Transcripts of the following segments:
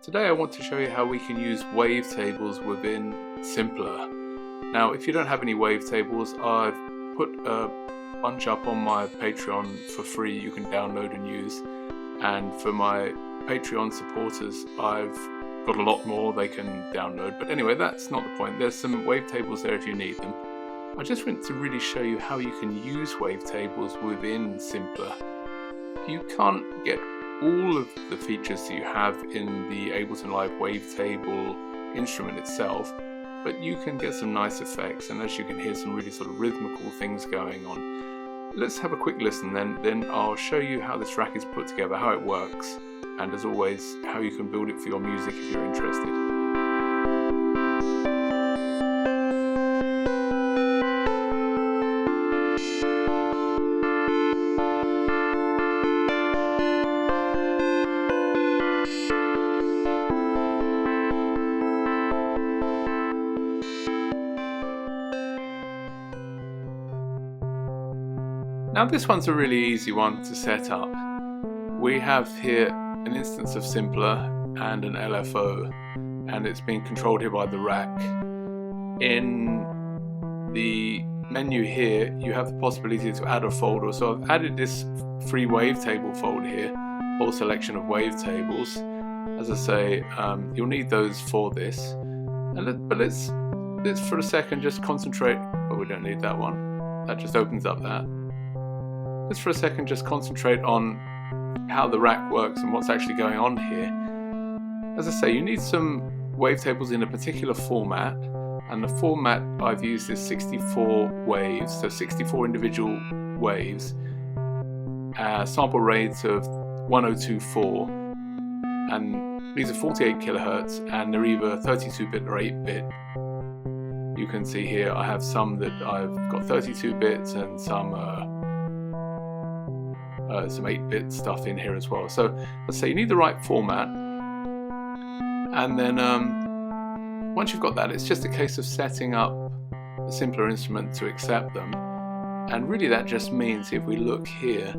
Today I want to show you how we can use wavetables within Simpler. Now if you don't have any wavetables, I've put a bunch up on my Patreon for free you can download and use, and for my Patreon supporters I've got a lot more they can download, but anyway, that's not the point. There's some wavetables there if you need them. I just want to really show you how you can use wavetables within Simpler. You can't get all of the features that you have in the Ableton Live wavetable instrument itself, but you can get some nice effects, and as you can hear, some really sort of rhythmical things going on. Let's have a quick listen, then I'll show you how this rack is put together, how it works, and as always, how you can build it for your music if you're interested. Now this one's a really easy one to set up. We have here an instance of Simpler and an LFO, and it's being controlled here by the rack. In the menu here you have the possibility to add a folder, so I've added this free wavetable folder here, whole selection of wavetables. As I say, you'll need those for this, but let's for a second just concentrate. Oh, we don't need that one, that just opens up that. Let's for a second just concentrate on how the rack works and what's actually going on here. As I say, you need some wavetables in a particular format, and the format I've used is 64 waves, so 64 individual waves, sample rates of 1024, and these are 48 kilohertz, and they're either 32-bit or 8-bit. You can see here I have some that I've got 32 bits and some 8-bit stuff in here as well. So let's say you need the right format, and then once you've got that, it's just a case of setting up a Simpler instrument to accept them. And really that just means, if we look here,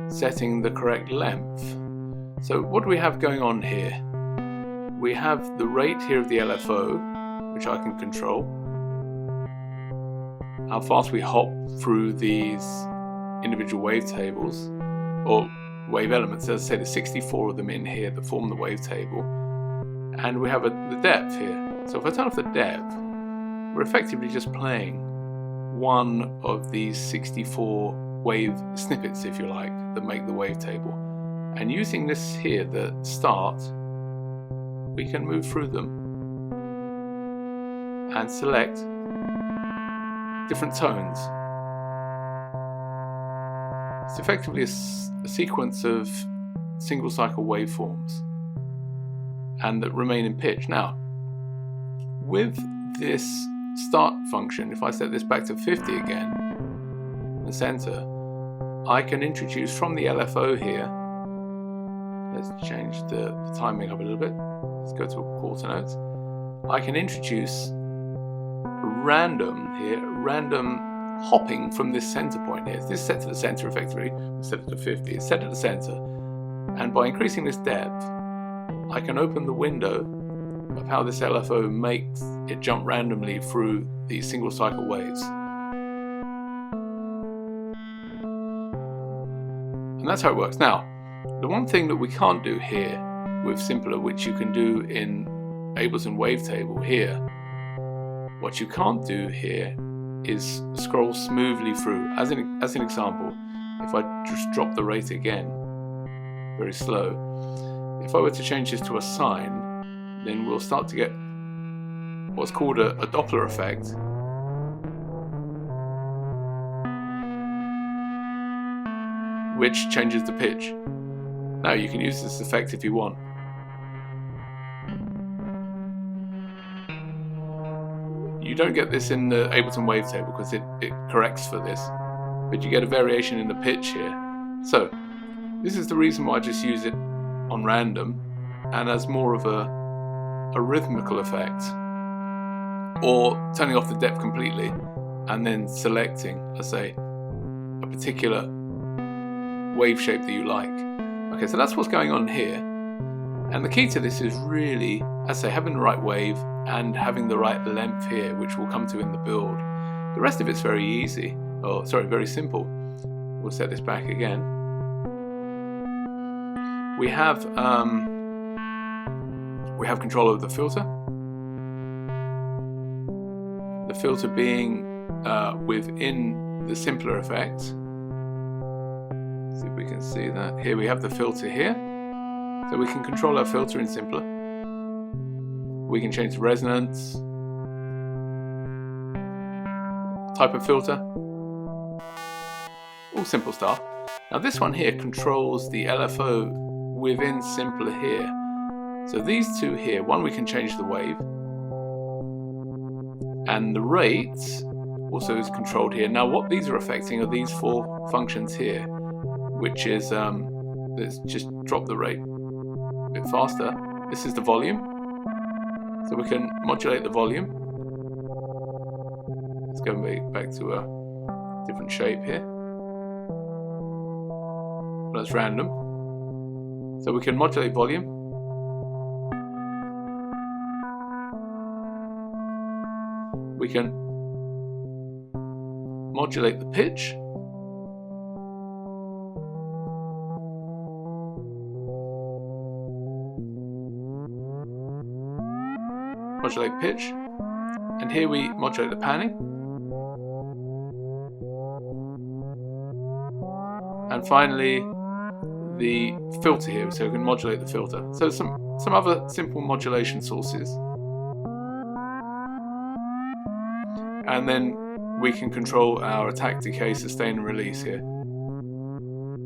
setting the correct length. So what do we have going on here? We have the rate here of the LFO, which I can control, how fast we hop through these individual wavetables, or wave elements. As I say, there's 64 of them in here that form the wavetable, and we have the depth here. So if I turn off the depth, we're effectively just playing one of these 64 wave snippets, if you like, that make the wavetable. And using this here, the start, we can move through them and select different tones. It's effectively a sequence of single cycle waveforms, and that remain in pitch. Now, with this start function, if I set this back to 50 again, the center, I can introduce from the LFO here, let's change the timing up a little bit, let's go to quarter notes. I can introduce random hopping from this center point here. This is set to the center effectively, set it to 50, it's set to the center. And by increasing this depth, I can open the window of how this LFO makes it jump randomly through these single cycle waves. And that's how it works. Now, the one thing that we can't do here with Simpler, which you can do in Ableton Wavetable here, what you can't do here is scroll smoothly through. As an example, if I just drop the rate again, very slow, if I were to change this to a sine, then we'll start to get what's called a Doppler effect, which changes the pitch. Now you can use this effect if you want. You don't get this in the Ableton wavetable because it corrects for this, but you get a variation in the pitch here. So this is the reason why I just use it on random and as more of a rhythmical effect, or turning off the depth completely and then selecting, let's say, a particular wave shape that you like. Okay, so that's what's going on here. And the key to this is really, as I say, having the right wave and having the right length here, which we'll come to in the build. The rest of it's very easy, or sorry, very simple. We'll set this back again. We have control over the filter. The filter being within the simpler effect. See if we can see that. Here we have the filter here. So we can control our filter in simpler. We can change the resonance, type of filter, all simple stuff. Now this one here controls the LFO within simpler here. So these two here, one we can change the wave, and the rate also is controlled here. Now what these are affecting are these four functions here, which is, let's just drop the rate a bit faster. This is the volume, so we can modulate the volume. Let's go back to a different shape here. That's random. So we can modulate volume. We can modulate the pitch. Modulate pitch. And here we modulate the panning. And finally, the filter here, so we can modulate the filter. So some other simple modulation sources. And then we can control our attack, decay, sustain and release here.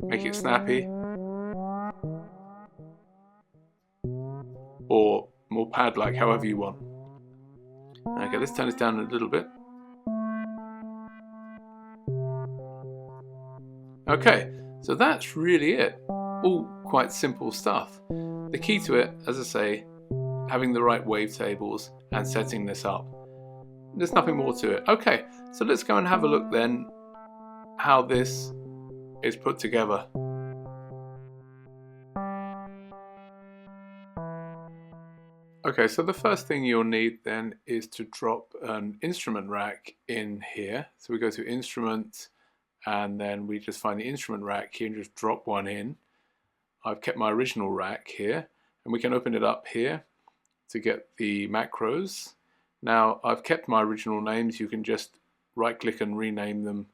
Make it snappy or more pad-like, however you want. Okay, let's turn this down a little bit. Okay, so that's really it. All quite simple stuff. The key to it, as I say, having the right wavetables and setting this up. There's nothing more to it. Okay, so let's go and have a look then how this is put together. Okay, so the first thing you'll need then is to drop an instrument rack in here. So we go to Instrument, and then we just find the instrument rack here and just drop one in. I've kept my original rack here, and we can open it up here to get the macros. Now I've kept my original names. You can just right click and rename them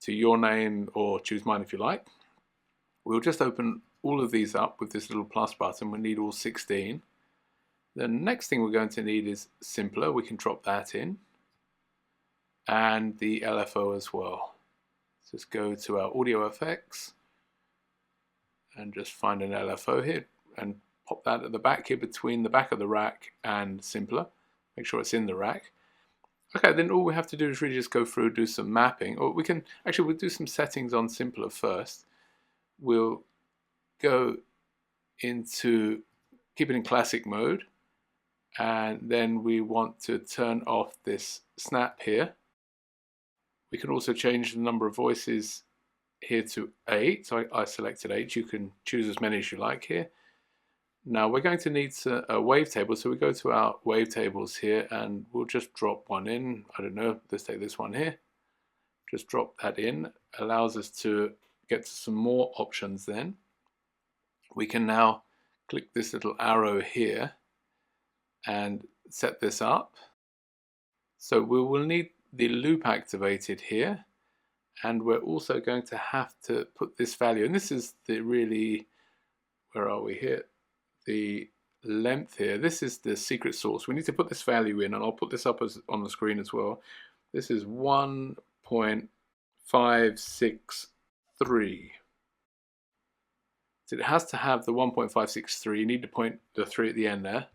to your name, or choose mine if you like. We'll just open all of these up with this little plus button. We need all 16. The next thing we're going to need is simpler. We can drop that in, and the LFO as well. Just go to our audio effects and just find an LFO here and pop that at the back here between the back of the rack and simpler. Make sure it's in the rack. Okay, then all we have to do is really just go through, do some mapping, or we can actually we'll do some settings on simpler first. We'll go into keep it in classic mode, and then we want to turn off this snap here. We can also change the number of voices here to 8. So I selected 8. You can choose as many as you like here. Now we're going to need a wavetable, so we go to our wavetables here and we'll just drop one in. I don't know, let's take this one here. Just drop that in. Allows us to get to some more options then. We can now click this little arrow here and set this up. So we will need the loop activated here, and we're also going to have to put this value, and this is the really, where are we here, the length here. This is the secret source. We need to put this value in, and I'll put this up on the screen as well. This is 1.563. So it has to have the 1.563. You need to point the 3 at the end there.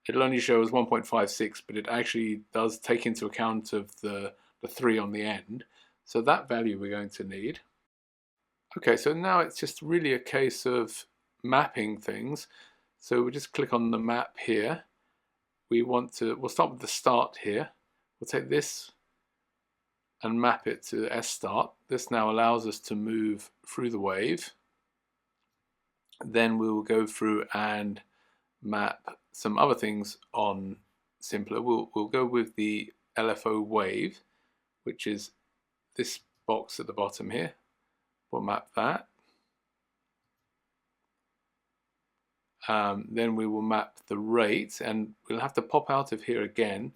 It'll only show as 1.56, but it actually does take into account of the 3 on the end. So that value we're going to need. Okay, so now it's just really a case of mapping things. So we just click on the map here. We'll start with the start here. We'll take this and map it to S start. This now allows us to move through the wave. Then we will go through and map some other things on Simpler. We'll go with the LFO wave, which is this box at the bottom here. We'll map that. Then we will map the rate, and we'll have to pop out of here again.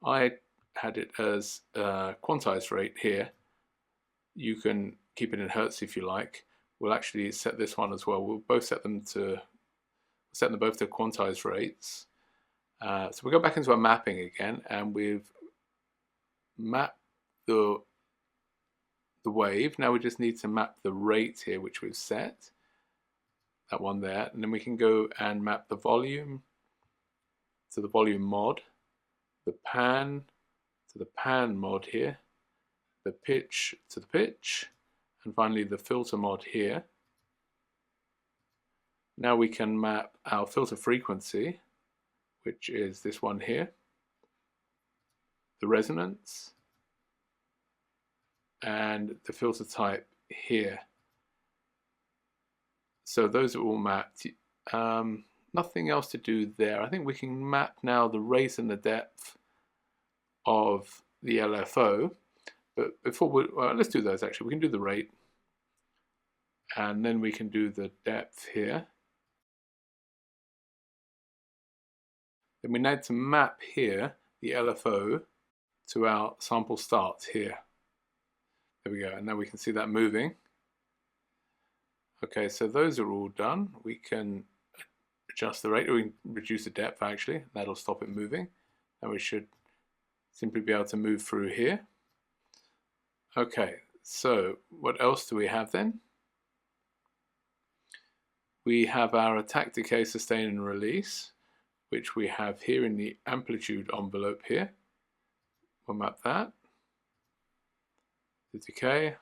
I had it as quantized rate here. You can keep it in hertz if you like. We'll actually set this one as well. We'll both set them both to quantized rates. So we'll go back into our mapping again, and we've mapped the wave. Now we just need to map the rate here, which we've set. That one there, and then we can go and map the volume to the volume mod, the pan to the pan mod here, the pitch to the pitch, and finally the filter mod here. Now we can map our filter frequency, which is this one here, the resonance, and the filter type here. So those are all mapped. Nothing else to do there. I think we can map now the rate and the depth of the LFO. But before let's do those actually. We can do the rate, and then we can do the depth here. Then we need to map here the LFO to our sample start here. There we go, and now we can see that moving. Okay, so those are all done. We can adjust the rate, or we can reduce the depth actually. That'll stop it moving. And we should simply be able to move through here. Okay, so what else do we have then? We have our attack, decay, sustain and release, which we have here in the amplitude envelope here. We'll map that. The decay,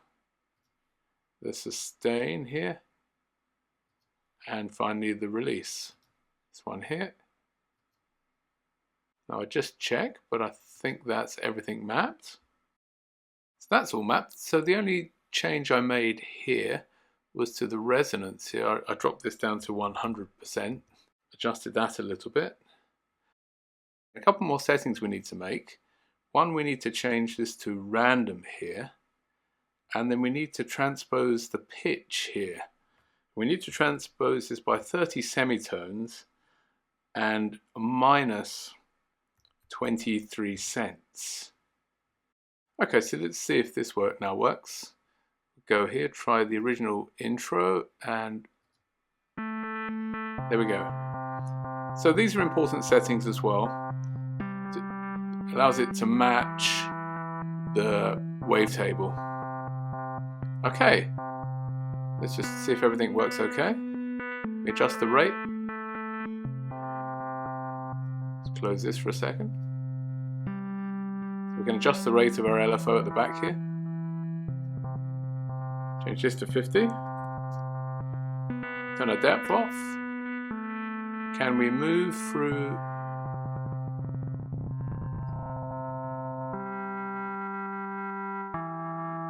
the sustain here, and finally the release, this one here. Now I just check, but I think that's everything mapped. So that's all mapped. So the only change I made here was to the resonance here. I dropped this down to 100%, adjusted that a little bit. A couple more settings we need to make. One, we need to change this to random here. And then we need to transpose the pitch here. We need to transpose this by 30 semitones and minus 23 cents. Okay, so let's see if this now works. Go here, try the original intro, and there we go. So these are important settings as well. It allows it to match the wavetable. Okay, let's just see if everything works okay. We adjust the rate. Let's close this for a second. So we can adjust the rate of our LFO at the back here. Change this to 50. Turn our depth off. Can we move through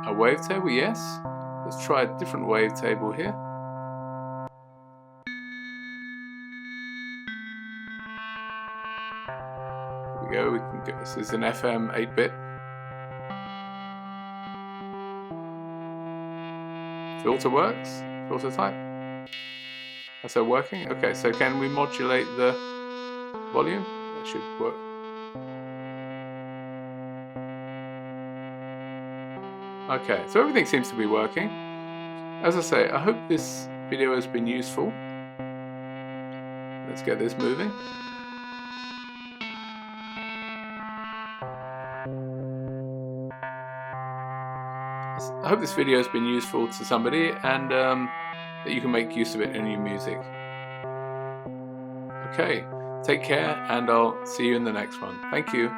a wavetable? Yes. Let's try a different wavetable here. Here we go. We can get this is an FM 8-bit. Filter works. Filter type. That's that working? Okay, so can we modulate the volume? That should work. Okay, so everything seems to be working. As I say, I hope this video has been useful. Let's get this moving. I hope this video has been useful to somebody, and that you can make use of it in your music. Okay, take care, and I'll see you in the next one. Thank you.